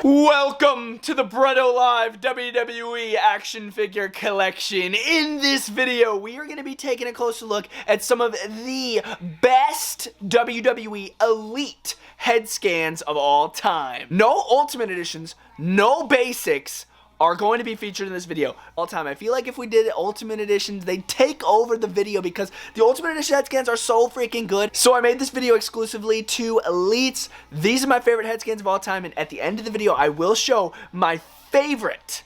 Welcome to the Bretto Live WWE action figure collection. In this video, we are going to be taking a closer look at some of the best WWE Elite head scans of all time. No Ultimate Editions, no basics are going to be featured in this video all time. I feel like if we did Ultimate Editions, they'd take over the video because the Ultimate Edition head scans are so freaking good. So I made this video exclusively to Elites. These are my favorite head scans of all time, and at the end of the video, I will show my favorite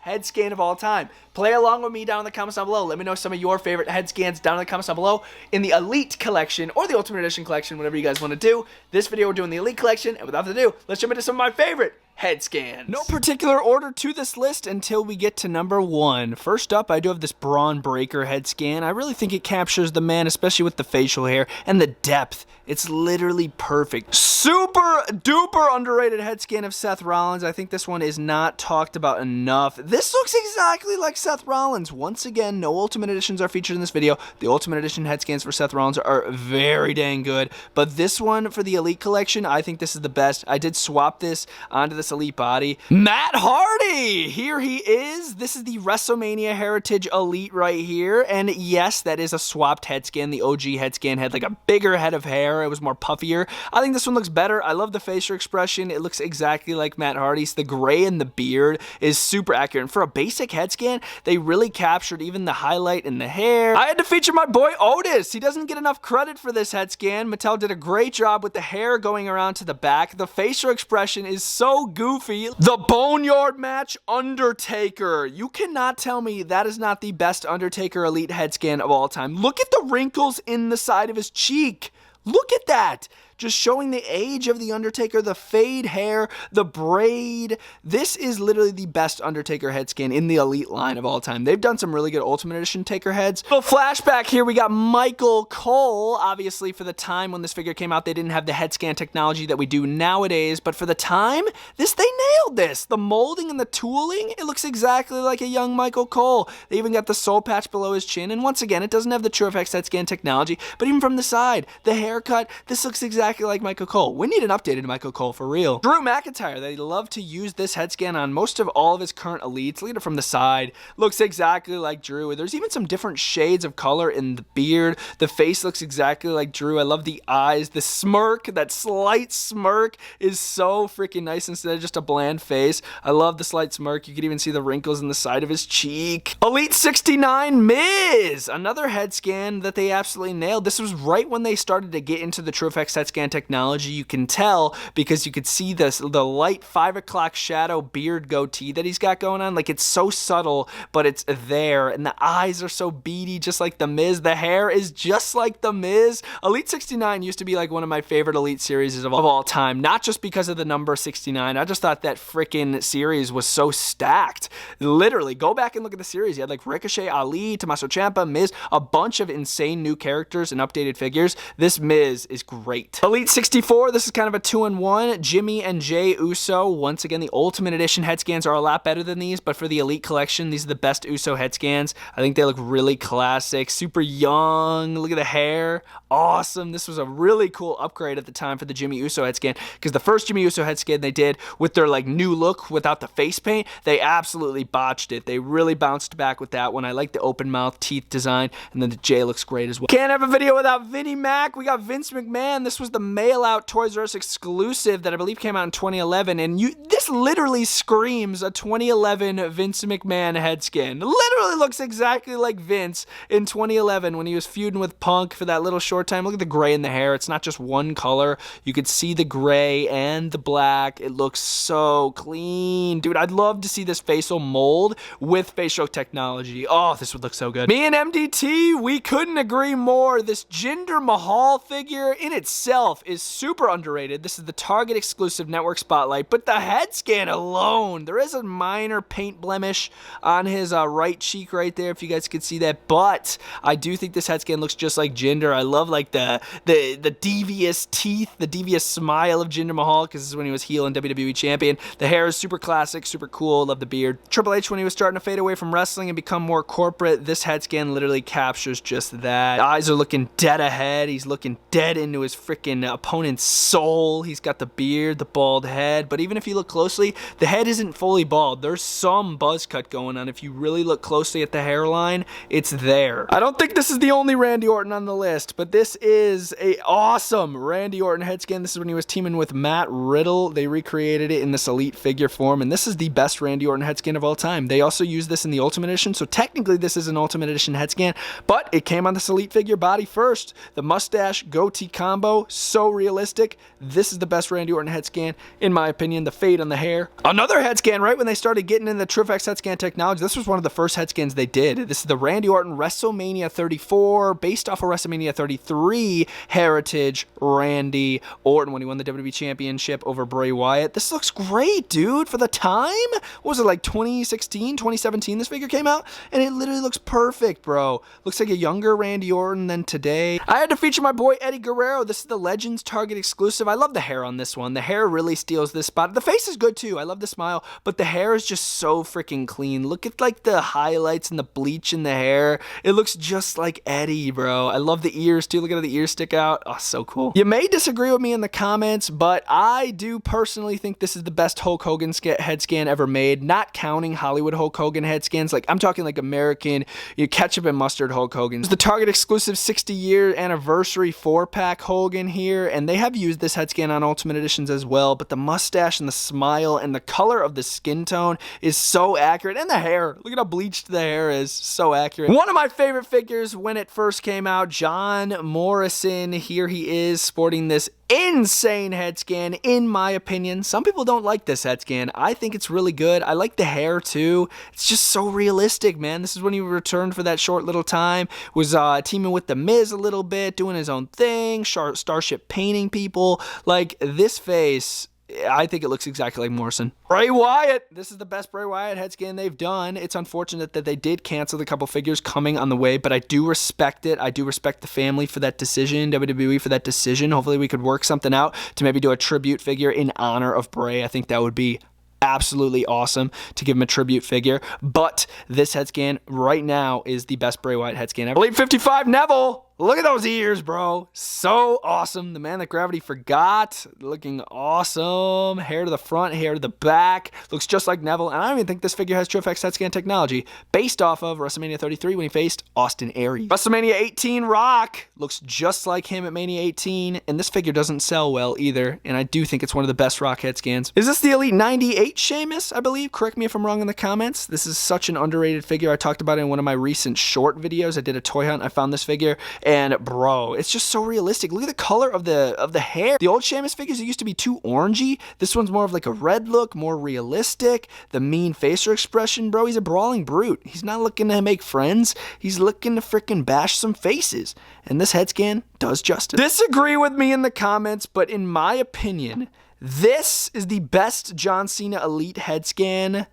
head scan of all time. Play along with me down in the comments down below. Let me know some of your favorite head scans down in the comments down below in the Elite collection or the Ultimate Edition collection, whatever you guys want to do. This video, we're doing the Elite collection, and without further ado, let's jump into some of my favorite head scans. No particular order to this list until we get to number 1. First up, I do have this Braun Breaker head scan. I really think it captures the man, especially with the facial hair and the depth. It's literally perfect. Super duper underrated head scan of Seth Rollins. I think this one is not talked about enough. This looks exactly like Seth Rollins. Once again, no Ultimate Editions are featured in this video. The Ultimate Edition head scans for Seth Rollins are very dang good, but this one for the Elite collection, I think this is the best. I did swap this onto this Elite body. Matt Hardy! Here he is. This is the WrestleMania Heritage Elite right here, and yes, that is a swapped head scan. The OG head scan had like a bigger head of hair. It was more puffier. I think this one looks better. I love the facial expression. It looks exactly like Matt Hardy's. The gray in the beard is super accurate, and for a basic head scan, they really captured even the highlight in the hair. I had to feature my boy Otis. He doesn't get enough credit for this head scan. Mattel did a great job with the hair going around to the back. The facial expression is so goofy. The Boneyard match Undertaker. You cannot tell me that is not the best Undertaker Elite head scan of all time. Look at the wrinkles in the side of his cheek. Look at that. Just showing the age of the Undertaker, the fade hair, the braid. This is literally the best Undertaker head scan in the Elite line of all time. They've done some really good Ultimate Edition Taker heads. Little flashback here, we got Michael Cole. Obviously, for the time when this figure came out, they didn't have the head scan technology that we do nowadays, but for the time, they nailed this. The molding and the tooling, it looks exactly like a young Michael Cole. They even got the soul patch below his chin, and once again, it doesn't have the TrueFX head scan technology, but even from the side, the haircut, this looks exactly like Michael Cole. We need an updated Michael Cole for real. Drew McIntyre, they love to use this head scan on most of all of his current Elites. Look at it from the side. Looks exactly like Drew. There's even some different shades of color in the beard. The face looks exactly like Drew. I love the eyes. The smirk, that slight smirk is so freaking nice instead of just a bland face. I love the slight smirk. You can even see the wrinkles in the side of his cheek. Elite 69 Miz, another head scan that they absolutely nailed. This was right when they started to get into the TrueFX head scan technology. You can tell because you could see the light 5 o'clock shadow beard goatee that he's got going on. Like, it's so subtle, but it's there. And the eyes are so beady, just like the Miz. The hair is just like the Miz. Elite 69 used to be like one of my favorite Elite series of all time. Not just because of the number 69. I just thought that freaking series was so stacked. Literally, go back and look at the series. You had like Ricochet, Ali, Tommaso Ciampa, Miz, a bunch of insane new characters and updated figures. This Miz is great. Elite 64, this is kind of a 2-in-1. Jimmy and Jay Uso. Once again, the Ultimate Edition head scans are a lot better than these, but for the Elite collection, these are the best Uso head scans. I think they look really classic, super young. Look at the hair. Awesome. This was a really cool upgrade at the time for the Jimmy Uso head scan, because the first Jimmy Uso head scan they did with their like new look without the face paint, they absolutely botched it. They really bounced back with that one. I like the open mouth teeth design, and then the Jay looks great as well. Can't have a video without Vinnie Mac. We got Vince McMahon. This was the mail-out Toys R Us exclusive that I believe came out in 2011, and this literally screams a 2011 Vince McMahon head scan. It literally looks exactly like Vince in 2011 when he was feuding with Punk for that little short time. Look at the gray in the hair. It's not just one color. You could see the gray and the black. It looks so clean. Dude, I'd love to see this facial mold with facial technology. Oh, this would look so good. Me and MDT, we couldn't agree more. This Jinder Mahal figure in itself is super underrated. This is the Target exclusive network spotlight, but the head scan alone, there is a minor paint blemish on his right cheek right there, if you guys could see that, but I do think this head scan looks just like Jinder. I love like the devious teeth, the devious smile of Jinder Mahal, because this is when he was heel and WWE champion. The hair is super classic, super cool. Love the beard. Triple H, when he was starting to fade away from wrestling and become more corporate, this head scan literally captures just that. Eyes are looking dead ahead. He's looking dead into his freaking freaking opponent's soul. He's got the beard, the bald head, but even if you look closely, the head isn't fully bald. There's some buzz cut going on. If you really look closely at the hairline, it's there. I don't think this is the only Randy Orton on the list, but this is a awesome Randy Orton head scan. This is when he was teaming with Matt Riddle. They recreated it in this elite figure form, and this is the best Randy Orton head scan of all time. They also use this in the Ultimate Edition, so technically this is an Ultimate Edition head scan, but it came on this elite figure body first. The mustache goatee combo, so realistic. This is the best Randy Orton head scan, in my opinion. The fade on the hair. Another head scan, right when they started getting in the TrueFX head scan technology, this was one of the first head scans they did. This is the Randy Orton WrestleMania 34, based off of WrestleMania 33 heritage Randy Orton when he won the WWE Championship over Bray Wyatt. This looks great, dude, for the time. What was it, like 2016, 2017 this figure came out? And it literally looks perfect, bro. Looks like a younger Randy Orton than today. I had to feature my boy Eddie Guerrero. This is the Legends Target exclusive. I love the hair on this one. The hair really steals this spot. The face is good too. I love the smile, but the hair is just so freaking clean. Look at like the highlights and the bleach in the hair. It looks just like Eddie, bro. I love the ears too. Look at how the ears stick out. Oh, so cool. You may disagree with me in the comments, but I do personally think this is the best Hulk Hogan head scan ever made, not counting Hollywood Hulk Hogan head scans. Like, I'm talking like American, ketchup and mustard Hulk Hogan. It's the Target exclusive 60-year anniversary 4-pack Hogan here, and they have used this head scan on Ultimate Editions as well, but the mustache and the smile and the color of the skin tone is so accurate, and the hair. Look at how bleached the hair is. So accurate. One of my favorite figures when it first came out, John Morrison. Here he is sporting this insane head scan, in my opinion. Some people don't like this head scan. I think it's really good. I like the hair too. It's just so realistic, man. This is when he returned for that short little time, was teaming with The Miz a little bit, doing his own thing, Starship painting people. Like, this face, I think it looks exactly like Morrison. Bray Wyatt. This is the best Bray Wyatt head scan they've done. It's unfortunate that they did cancel the couple figures coming on the way, but I do respect it. I do respect the family for that decision, WWE for that decision. Hopefully we could work something out to maybe do a tribute figure in honor of Bray. I think that would be absolutely awesome to give him a tribute figure, but this head scan right now is the best Bray Wyatt head scan ever. Elite 55 Neville. Look at those ears, bro. So awesome. The man that gravity forgot. Looking awesome. Hair to the front, hair to the back. Looks just like Neville. And I don't even think this figure has TrueFX head scan technology. Based off of WrestleMania 33 when he faced Austin Aries. WrestleMania 18 Rock. Looks just like him at Mania 18. And this figure doesn't sell well either. And I do think it's one of the best Rock head scans. Is this the Elite 98 Sheamus, I believe? Correct me if I'm wrong in the comments. This is such an underrated figure. I talked about it in one of my recent short videos. I did a toy hunt. I found this figure. And bro, it's just so realistic. Look at the color of the hair. The old Sheamus figures, it used to be too orangey. This one's more of like a red look, more realistic. The mean facial expression, bro, he's a brawling brute. He's not looking to make friends. He's looking to freaking bash some faces. And this head scan does justice. Disagree with me in the comments, but in my opinion, this is the best John Cena Elite head scan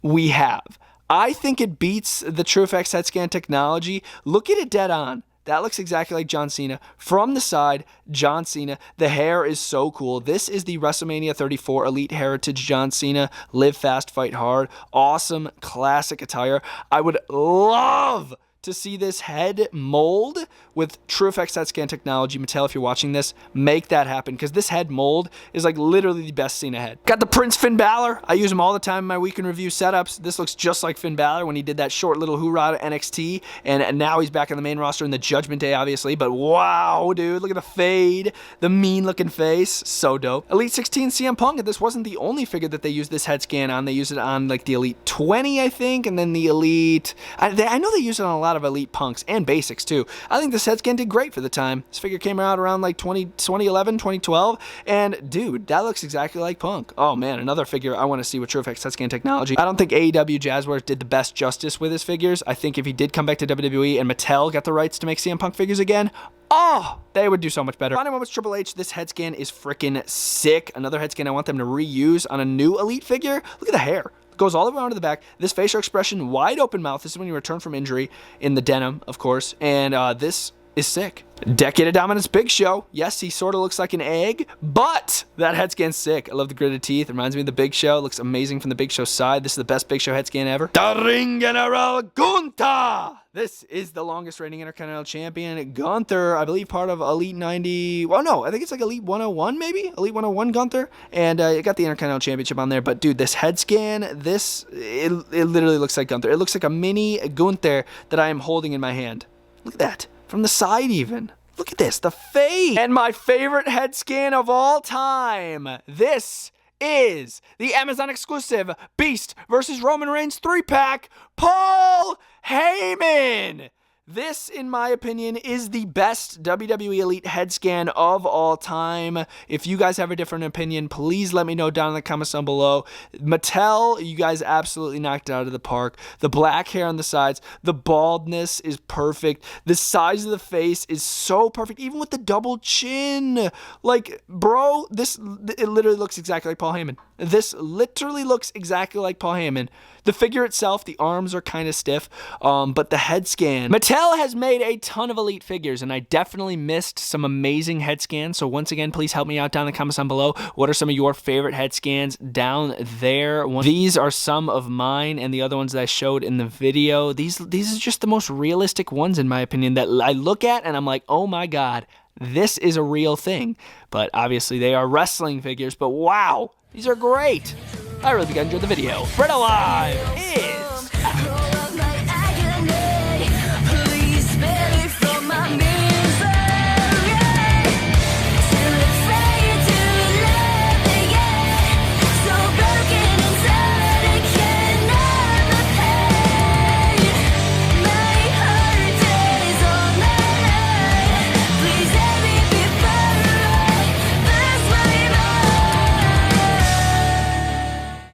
we have. I think it beats the TrueFX head scan technology. Look at it dead on. That looks exactly like John Cena. From the side, John Cena. The hair is so cool. This is the WrestleMania 34 Elite Heritage John Cena. Live fast, fight hard. Awesome, classic attire. I would love to see this head mold with TrueFX head scan technology. Mattel, if you're watching this, make that happen, because this head mold is like literally the best Cena head. Got the Prince Finn Balor. I use him all the time in my week in review setups. This looks just like Finn Balor when he did that short little hoorah to NXT, and now he's back on the main roster in the Judgment Day, obviously, but wow, dude, look at the fade, the mean looking face, so dope. Elite 16 CM Punk, and this wasn't the only figure that they used this head scan on. They used it on like the Elite 20, I think, and then the Elite, I know they used it on a lot of Elite Punks and Basics too. I think this head scan did great for the time. This figure came out around like 2011, 2012, and dude, that looks exactly like Punk. Oh man, another figure I want to see with TrueFX head scan technology. I don't think AEW Jazzwares did the best justice with his figures. I think if he did come back to WWE and Mattel got the rights to make CM Punk figures again, oh, they would do so much better. Final moments, Triple H. This head scan is freaking sick. Another head scan I want them to reuse on a new Elite figure. Look at the hair. Goes all the way around to the back. This facial expression, wide open mouth. This is when you return from injury in the denim, of course. And this is sick. Decade of Dominance Big Show. Yes, he sort of looks like an egg, but that head scan's sick. I love the gritted teeth. Reminds me of the Big Show. Looks amazing from the Big Show side. This is the best Big Show head scan ever. The Ring General Gunther. This is the longest reigning Intercontinental Champion. Gunther, I believe part of Elite 90. Well, no, I think it's like Elite 101 maybe? Elite 101 Gunther. And it got the Intercontinental Championship on there. But dude, this head scan, it literally looks like Gunther. It looks like a mini Gunther that I am holding in my hand. Look at that. From the side even. Look at this, the face. And my favorite head scan of all time. This is the Amazon exclusive Beast versus Roman Reigns 3-pack, Paul Heyman. This, in my opinion, is the best WWE Elite head scan of all time. If you guys have a different opinion, please let me know down in the comments down below. Mattel, you guys absolutely knocked it out of the park. The black hair on the sides, the baldness is perfect. The size of the face is so perfect, even with the double chin. Like, bro, it literally looks exactly like Paul Heyman. This literally looks exactly like Paul Heyman. The figure itself, the arms are kind of stiff, but the head scan. Mattel has made a ton of Elite figures, and I definitely missed some amazing head scans. So once again, please help me out down in the comments down below. What are some of your favorite head scans down there? These are some of mine, and the other ones that I showed in the video. These are just the most realistic ones, in my opinion, that I look at, and I'm like, oh my God, this is a real thing. But obviously, they are wrestling figures, but wow, these are great. I really think I enjoyed the video. Bretto Live is out.